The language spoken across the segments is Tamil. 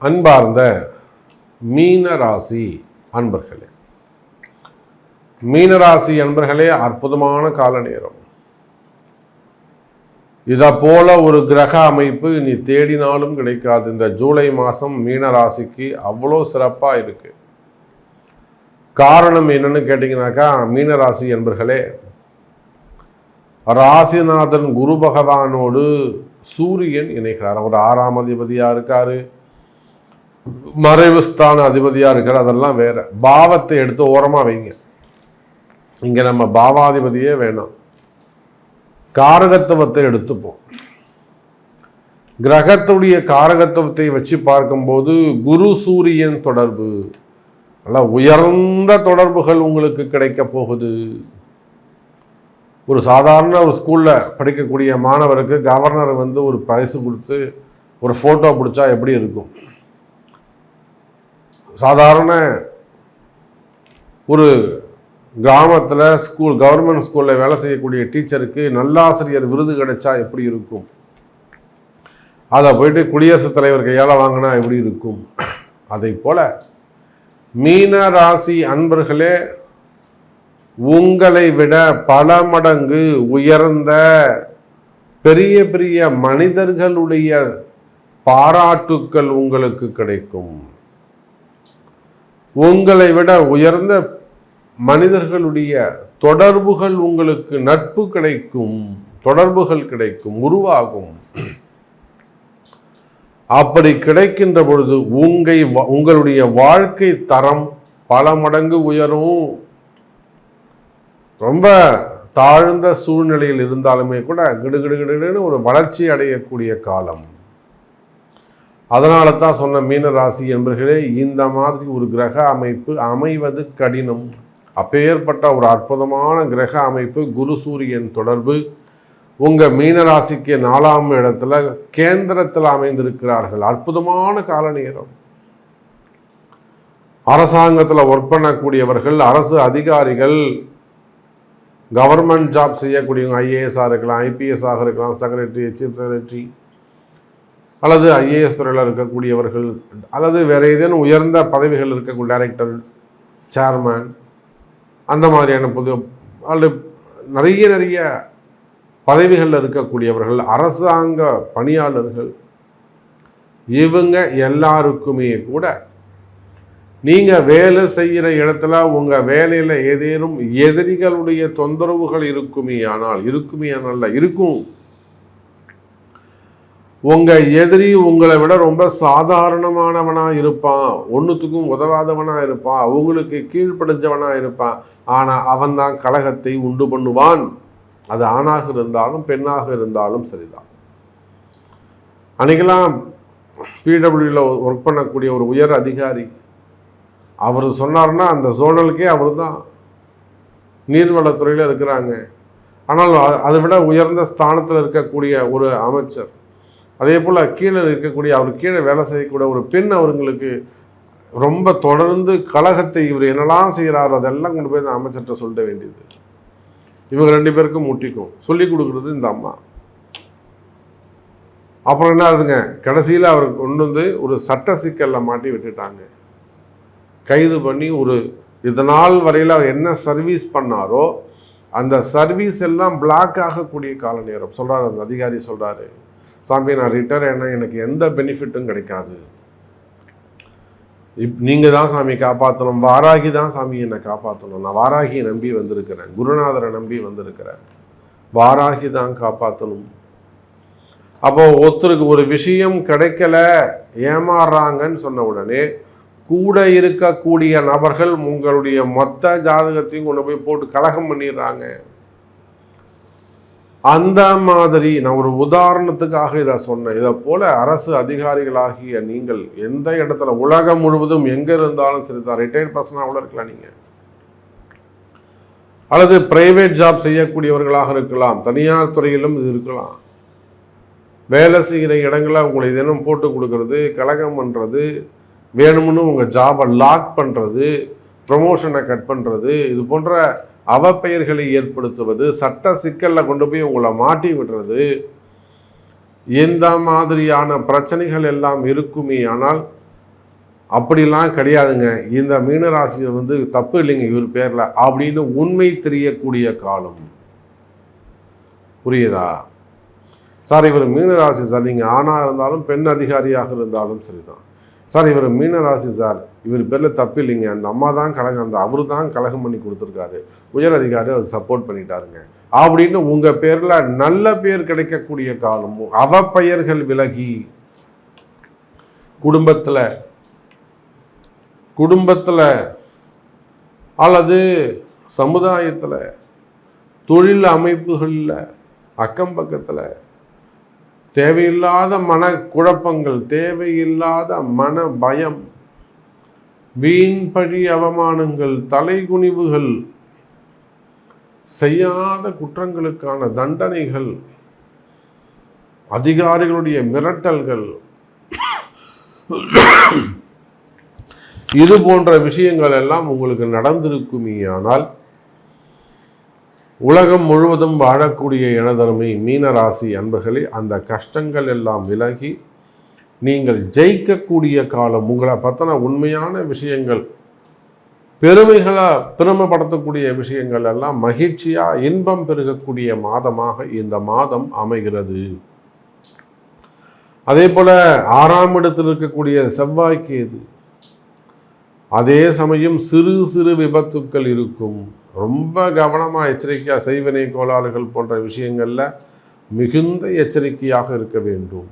அன்பார்ந்த மீனராசி அன்பர்களே, மீனராசி அன்பர்களே, அற்புதமான கால நேரம். இதை போல ஒரு கிரக அமைப்பு நீ தேடினாலும் கிடைக்காது. இந்த ஜூலை மாதம் மீனராசிக்கு அவ்வளோ சிறப்பாக இருக்கு. காரணம் என்னன்னு கேட்டிங்கனாக்கா, மீனராசி என்பர்களே, ராசிநாதன் குரு பகவானோடு சூரியன் இணைகிறார். அவர் 6ஆம் அதிபதியாக இருக்காரு, மறைவு ஸ்தான அதிபதியாக இருக்கார். அதெல்லாம் வேற. பாவத்தை எடுத்து ஓரமாக வைங்க. இங்கே நம்ம பாவாதிபதியே வேணாம், காரகத்துவத்தை எடுத்துப்போம். கிரகத்துடைய காரகத்துவத்தை வச்சு பார்க்கும்போது குரு சூரியன் தொடர்பு, நல்ல உயர்ந்த தொடர்புகள் உங்களுக்கு கிடைக்க போகுது. ஒரு சாதாரண ஒரு ஸ்கூலில் படிக்கக்கூடிய மாணவருக்கு கவர்னர் ஒரு பரிசு கொடுத்து ஒரு ஃபோட்டோ பிடிச்சா எப்படி இருக்கும்? சாதாரண ஒரு கிராமத்தில் கவர்மெண்ட் ஸ்கூலில் வேலை செய்யக்கூடிய டீச்சருக்கு நல்லாசிரியர் விருது கிடைச்சா எப்படி இருக்கும்? அதை போயிட்டு குடியரசுத் தலைவர் கையால் வாங்கினா எப்படி இருக்கும்? அதை போல மீன ராசி அன்பர்களே, உங்களை விட பல மடங்கு உயர்ந்த பெரிய பெரிய மனிதர்களுடைய பாராட்டுக்கள் உங்களுக்கு கிடைக்கும். உங்களை விட உயர்ந்த மனிதர்களுடைய தொடர்புகள் உங்களுக்கு, நட்பு கிடைக்கும், தொடர்புகள் கிடைக்கும், உருவாகும். அப்படி கிடைக்கின்ற பொழுது உங்களுடைய வாழ்க்கை தரம் பல மடங்கு உயரும். ரொம்ப தாழ்ந்த சூழ்நிலையில் இருந்தாலுமே கூட கிடுகிடுகிடுன்னு ஒரு வளர்ச்சி அடையக்கூடிய காலம். அதனால தான் சொன்ன மீனராசி என்பர்களே, இந்த மாதிரி ஒரு கிரக அமைப்பு அமைவது கடினம். அப்பேற்பட்ட ஒரு அற்புதமான கிரக அமைப்பு குரு சூரியன் தொடர்பு உங்கள் மீனராசிக்கு 4ஆம் இடத்துல கேந்திரத்தில் அமைந்திருக்கிறார்கள். அற்புதமான கால நேரம். அரசாங்கத்தில் ஒர்க் பண்ணக்கூடியவர்கள், அரசு அதிகாரிகள், கவர்மெண்ட் ஜாப் செய்யக்கூடியவங்க, ஐஏஎஸ்ஸாக இருக்கலாம், ஐபிஎஸ்ஸாக இருக்கலாம், செக்ரட்டரி, சீஃப் செக்ரட்டரி, அல்லது ஐஏஎஸ் துறையில் இருக்கக்கூடியவர்கள், அல்லது வேறு ஏதேனும் உயர்ந்த பதவிகள் இருக்கக்கூடிய டைரக்டர், சேர்மேன், அந்த மாதிரியான அல்லது நிறைய பதவிகளில் இருக்கக்கூடியவர்கள், அரசாங்க பணியாளர்கள், இவங்க எல்லாருக்குமே கூட நீங்கள் வேலை செய்கிற இடத்துல உங்கள் வேலையில் ஏதேனும் எதிரிகளுடைய தொந்தரவுகள் இருக்குமே ஆனால் இருக்கும். உங்கள் எதிரி உங்களை விட ரொம்ப சாதாரணமானவனாக இருப்பான், ஒன்றுத்துக்கும் உதவாதவனாக இருப்பான், அவங்களுக்கு கீழ்ப்படிஞ்சவனாக இருப்பான். ஆனால் அவன்தான் கலகத்தை உண்டு பண்ணுவான். அது ஆணாக இருந்தாலும் பெண்ணாக இருந்தாலும் சரிதான். அன்றைக்கெல்லாம் பிடபிள்யூவில் ஒர்க் பண்ணக்கூடிய ஒரு உயர் அதிகாரி, அவர் சொன்னார்னா அந்த ஜோனலுக்கே அவர் தான் நீர்வளத்துறையில் இருக்கிறாங்க. ஆனால் அதை விட உயர்ந்த ஸ்தானத்தில் இருக்கக்கூடிய ஒரு அமைச்சர், அதே போல் கீழே இருக்கக்கூடிய அவர் கீழே வேலை செய்யக்கூடிய ஒரு பெண், அவங்களுக்கு ரொம்ப தொடர்ந்து கலகத்தை இவர் என்னெல்லாம் செய்கிறாரோ அதெல்லாம் கொண்டு போய் இந்த அமைச்சர்கிட்ட சொல்ல வேண்டியது. இவங்க 2 பேருக்கும் முட்டிக்கும். சொல்லி கொடுக்குறது இந்த அம்மா. அப்புறம் என்ன ஆகுதுங்க, கடைசியில் அவருக்கு கொண்டு ஒரு சட்ட சிக்கலில் மாட்டி விட்டுட்டாங்க. கைது பண்ணி இதனால் வரையில் அவர் என்ன சர்வீஸ் பண்ணாரோ அந்த சர்வீஸ் எல்லாம் பிளாக் ஆகக்கூடிய கால நேரம். சொல்கிறார் அந்த அதிகாரி, சொல்கிறாரு, சாமி நான் ரிட்டையர் ஆனா எனக்கு எந்த பெனிஃபிட்டும் கிடைக்காது, நீங்கள் தான் சாமி காப்பாற்றணும், வாராகி தான் சாமி என்னை காப்பாற்றணும், நான் வாராகியை நம்பி வந்திருக்கிறேன், குருநாதரை நம்பி வந்திருக்கிறேன், வாராகி தான் காப்பாற்றணும். அப்போது ஒருத்தருக்கு ஒரு விஷயம் கிடைக்கல, ஏமாறுறாங்கன்னு சொன்ன உடனே கூட இருக்கக்கூடிய நபர்கள் உங்களுடைய மொத்த ஜாதகத்தையும் கொண்டு போய் போட்டு கலகம் பண்ணிடுறாங்க. அந்த மாதிரி நான் ஒரு உதாரணத்துக்காக இதை சொன்னேன். இதை போல அரசு அதிகாரிகளாகிய நீங்கள் எந்த இடத்துல, உலகம் முழுவதும் எங்கே இருந்தாலும் சரிதான், ரிட்டையர்ட் பர்சனாக கூட இருக்கலாம் நீங்கள், அல்லது பிரைவேட் ஜாப் செய்யக்கூடியவர்களாக இருக்கலாம், தனியார் துறையிலும் இது இருக்கலாம். வேலை செய்கிற இடங்களில் உங்களை தினம் போட்டு கொடுக்கறது, கலகம் பண்ணுறது, வேணும்னு உங்கள் ஜாபை லாக் பண்ணுறது, ப்ரமோஷனை கட் பண்ணுறது, இது போன்ற அவப்பெயர்களை ஏற்படுத்துவது, சட்ட சிக்கலில் கொண்டு போய் உங்களை மாட்டி விடுறது, இந்த மாதிரியான பிரச்சனைகள் எல்லாம் இருக்குமே. ஆனால் அப்படிலாம் கிடையாதுங்க, இந்த மீனராசியில் வந்து தப்பு இல்லைங்க இவர் பேரில் அப்படின்னு உண்மை தெரியக்கூடிய காலம். புரியுதா சார்? இவர் மீனராசி சார், நீங்கள் ஆணாக இருந்தாலும் பெண் அதிகாரியாக இருந்தாலும் சரிதான் சார். இவர் மீனராசி சார், இவர் பேரில் தப்பு இல்லைங்க, அந்த அம்மா தான் கலகம், அந்த அவரு தான் கலகம் பண்ணி கொடுத்துருக்காரு, உயர் அதிகாரி அவர் சப்போர்ட் பண்ணிட்டாருங்க அப்படின்னு உங்கள் பேரில் நல்ல பேர் கிடைக்கக்கூடிய காலம். அவப்பெயர்கள் விலகி குடும்பத்தில் அல்லது சமுதாயத்தில், தொழில் அமைப்புகளில், அக்கம் பக்கத்தில் தேவையில்லாத மன குழப்பங்கள், தேவையில்லாத மன பயம், வீண்பழி அவமானங்கள், தலைகுனிவுகள், செய்யாத குற்றங்களுக்கான தண்டனைகள், அதிகாரிகளுடைய மிரட்டல்கள், இது போன்ற விஷயங்கள் எல்லாம் உங்களுக்கு நடந்திருக்குமேயானால் உலகம் முழுவதும் வாழக்கூடிய இனதருமை மீனராசி அன்பர்களே, அந்த கஷ்டங்கள் எல்லாம் விலகி நீங்கள் ஜெயிக்கக்கூடிய காலம். உங்களை பற்றின உண்மையான விஷயங்கள், பெருமைப்படுத்தக்கூடிய விஷயங்கள் எல்லாம் மகிழ்ச்சியாக இன்பம் பெருகக்கூடிய மாதமாக இந்த மாதம் அமைகிறது. அதே போல் 6ஆம் இடத்தில் இருக்கக்கூடிய செவ்வாய்க்கேது, அதே சமயம் சிறு சிறு விபத்துக்கள் இருக்கும். ரொம்ப கவனமாக எச்சரிக்கையாக, செய்வினை கோளாறுகள் போன்ற விஷயங்களில் மிகுந்த எச்சரிக்கையாக இருக்க வேண்டும்.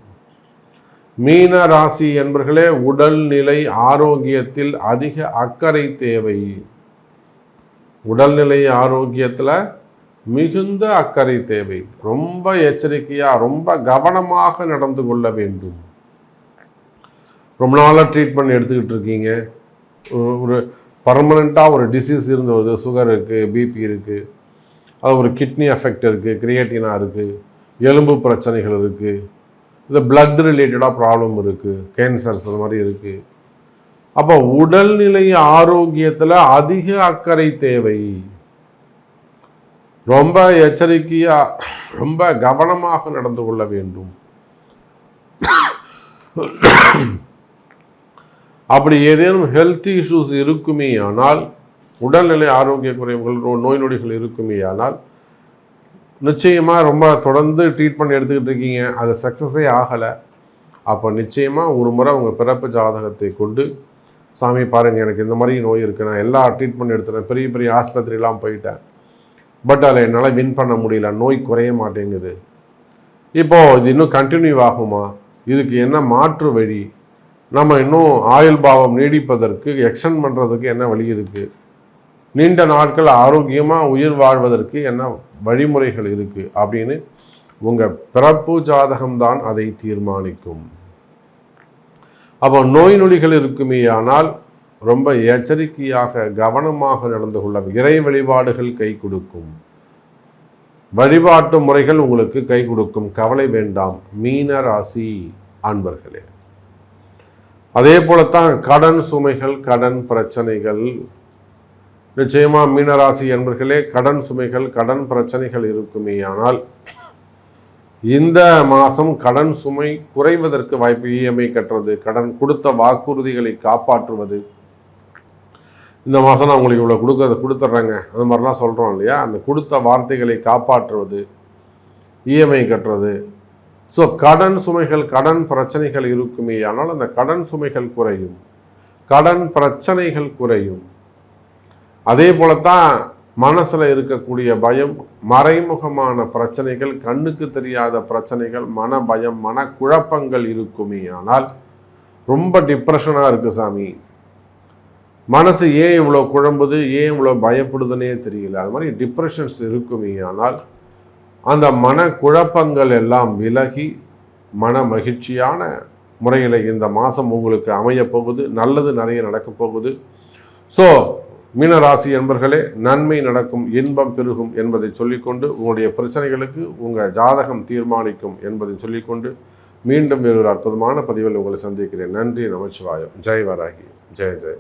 மீன ராசி என்பர்களே, உடல்நிலை ஆரோக்கியத்தில் அதிக அக்கறை தேவை. உடல்நிலை ஆரோக்கியத்தில் மிகுந்த அக்கறை தேவை. ரொம்ப எச்சரிக்கையாக, ரொம்ப கவனமாக நடந்து கொள்ள வேண்டும். ரொம்ப நாளாக ட்ரீட்மெண்ட் எடுத்துக்கிட்டு இருக்கீங்க, ஒரு பர்மனெண்ட்டாக ஒரு டிசீஸ் இருந்து வருது, சுகர் இருக்குது, பிபி இருக்குது, அது ஒரு கிட்னி எஃபெக்ட் இருக்குது, கிரியேட்டினா இருக்குது, எலும்பு பிரச்சனைகள் இருக்குது, இது பிளட் ரிலேட்டடாக ப்ராப்ளம் இருக்குது, கேன்சர்ஸ் அது மாதிரி இருக்குது. அப்போ உடல்நிலை ஆரோக்கியத்தில் அதிக அக்கறை தேவை. ரொம்ப எச்சரிக்கையாக, ரொம்ப கவனமாக நடந்து கொள்ள வேண்டும். அப்படி ஏதேனும் ஹெல்த் இஷ்யூஸ் இருக்குமே ஆனால், உடல்நிலை ஆரோக்கிய குறைவுகள், நோய் நொடிகள் இருக்குமே ஆனால், நிச்சயமாக ரொம்ப தொடர்ந்து ட்ரீட்மெண்ட் எடுத்துக்கிட்டு இருக்கீங்க, அது சக்ஸஸே ஆகலை. அப்போ நிச்சயமாக ஒரு முறை உங்கள் பிறப்பு ஜாதகத்தை கொண்டு, சாமி பாருங்கள் எனக்கு இந்த மாதிரி நோய் இருக்குது, நான் எல்லா ட்ரீட்மெண்ட் எடுத்துகிறேன், பெரிய பெரிய ஆஸ்பத்திரிலாம் போயிட்டேன், பட் அதில் என்னால் வின் பண்ண முடியல, நோய் குறைய மாட்டேங்குது, இப்போது இது இன்னும் கண்டினியூ ஆகுமா, இதுக்கு என்ன மாற்று வழி, நம்ம இன்னும் ஆயுள் பாவம் நீடிப்பதற்கு, எக்ஸ்டெண்ட் பண்ணுறதுக்கு என்ன வழி இருக்குது, நீண்ட நாட்கள் ஆரோக்கியமாக உயிர் வாழ்வதற்கு என்ன வழிமுறைகள் இருக்குது அப்படின்னு உங்கள் பிறப்பு ஜாதகம்தான் அதை தீர்மானிக்கும். அப்போ நோய் நொடிகள் இருக்குமே ஆனால் ரொம்ப எச்சரிக்கையாக கவனமாக நடந்து கொள்ள. இறை வழிபாடுகள் கை கொடுக்கும், வழிபாட்டு முறைகள் உங்களுக்கு கை கொடுக்கும், கவலை வேண்டாம் மீன ராசி அன்பர்களே. அதே போலத்தான் கடன் சுமைகள், கடன் பிரச்சனைகள், நிச்சயமாக மீனராசி என்பர்களே கடன் சுமைகள், கடன் பிரச்சனைகள் இருக்குமே ஆனால் இந்த மாதம் கடன் சுமை குறைவதற்கு வாய்ப்பு. இஎம்ஐ கட்டுறது, கடன் கொடுத்த வாக்குறுதிகளை காப்பாற்றுவது, இந்த மாதம் நான் உங்களுக்கு இவ்வளோ கொடுத்துட்றேங்க அந்த மாதிரிலாம் சொல்கிறோம் இல்லையா, அந்த கொடுத்த வார்த்தைகளை காப்பாற்றுவது, இஎம்ஐ கட்டுறது. ஸோ கடன் சுமைகள், கடன் பிரச்சனைகள் இருக்குமே ஆனால் அந்த கடன் சுமைகள் குறையும், கடன் பிரச்சனைகள் குறையும். அதே போலத்தான் மனசில் இருக்கக்கூடிய பயம், மறைமுகமான பிரச்சனைகள், கண்ணுக்கு தெரியாத பிரச்சனைகள், மன பயம், மன குழப்பங்கள் இருக்குமே ஆனால் ரொம்ப டிப்ரெஷனாக இருக்குது சாமி, மனசு ஏன் இவ்வளோ குழம்புது, ஏன் இவ்வளோ பயப்படுதுன்னே தெரியல, அது மாதிரி டிப்ரெஷன்ஸ் இருக்குமே ஆனால் அந்த மன குழப்பங்கள் எல்லாம் விலகி மன மகிழ்ச்சியான முறையில் இந்த மாதம் உங்களுக்கு அமையப்போகுது. நல்லது நிறைய நடக்கப் போகுது. ஸோ மீனராசி என்பர்களே, நன்மை நடக்கும், இன்பம் பெருகும் என்பதை சொல்லிக்கொண்டு, உங்களுடைய பிரச்சனைகளுக்கு உங்கள் ஜாதகம் தீர்மானிக்கும் என்பதை சொல்லிக்கொண்டு, மீண்டும் வேறு ஒரு அற்புதமான பதிவில் உங்களை சந்திக்கிறேன். நன்றி, நமச்சிவாயம். ஜெய் வராகி, ஜெய ஜெய.